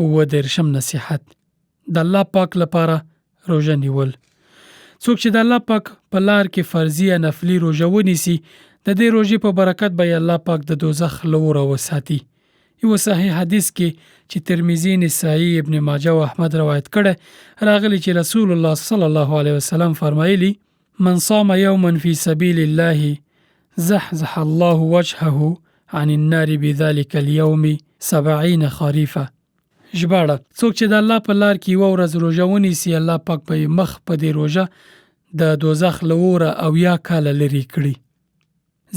30 نصیحت د الله پاک لپاره روژه نیول. څوک چې د الله پاک په لار کې فرضي یا نفلي روژه ونیسي، د دې روژې په برکت به الله پاک د دوزخ له اوره وساتي. یو صحیح حدیث کې چې ترمذی، نسائی، ابن ماجه او احمد روایت کړی راغلی چې رسول الله صلی الله علیه وسلم فرمایلی: من صام یوما فی سبیل الله زحزح الله وجهه عن النار بذلك اليوم 70 خریفه. ژباړه: څوک چې د الله په لار کې یوه ورځ روژه ونیسي، الله پاک به مخ په دې روژه د دوزخ له اوره 80 کاله لرې کړي.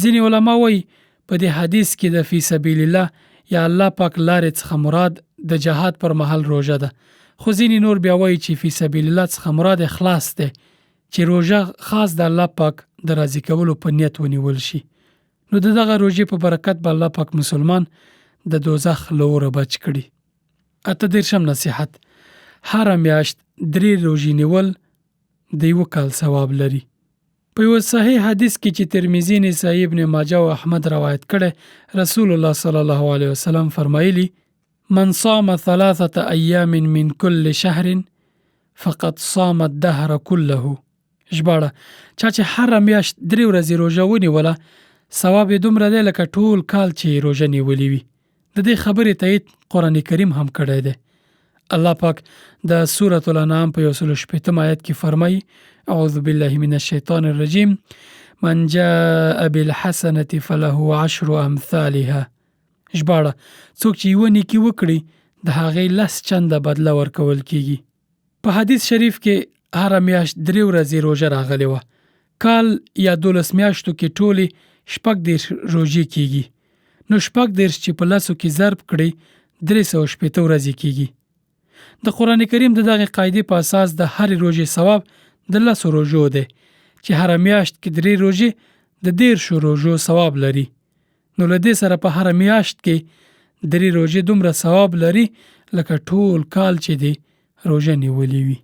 ځینې علما وایي په دې حدیث کې د فی سبیل الله یا الله پاک لارې څخه مراد د جهاد پر مهال روژه ده، خو ځینې نور بیا وایي چې فی سبیل الله څخه مراد اخلاص ده، چې روژه خاص د الله پاک د راضي کولو په نیت ونیول شي. نو دغه روژې په برکت به الله پاک مسلمان د دوزخ له اوره بچ کړي. 38 نصیحت: هر میاشت 3 روژې نیول د یو کال ثواب لري. په یو صحیح حدیث کې چې ترمذی، نسائی، ابن ماجه او احمد روایت کړی، رسول الله صلی الله علیه وسلم فرمایلی: من صام 3 ایام من كل شهر فقد صام الدهر كله. ژباړه: چا چې هر میاشت 3 ورځې روژه ونیوله، ثواب یې دومره دی لکه ټول کال چې روژه نیولې وي. د دې خبرې تایید قرآن کریم هم کړی دی. الله پاک د سورة الانعام په 118 آیت کې فرمایي: اعوذ بالله من الشیطان الرجیم من جاء بالحسنة فله 10 امثالها. ژباړه: څوک چې یو نیکی وکړي د هغې 10 چنده بدله ورکول کیږي. په حدیث شریف کې هر میاشت 3 ورځې روژه راغلی وه. کال یا 12 میاشتو کې ټولې 14 روژې کیږي. نو 14 چې په 10 کې ضرب کړي 360 ورځې کیږي. د قرآن کریم د دغه قاعدې په اساس د هر روژې ثواب د 10 روژو دی، چې هر میاشت کې 3 روژې د 13 روژو ثواب لري. نو له دې سره په هر میاشت کې 3 روژې دومره ثواب لري لکه ټول کال چې دی روژه نیولې وي.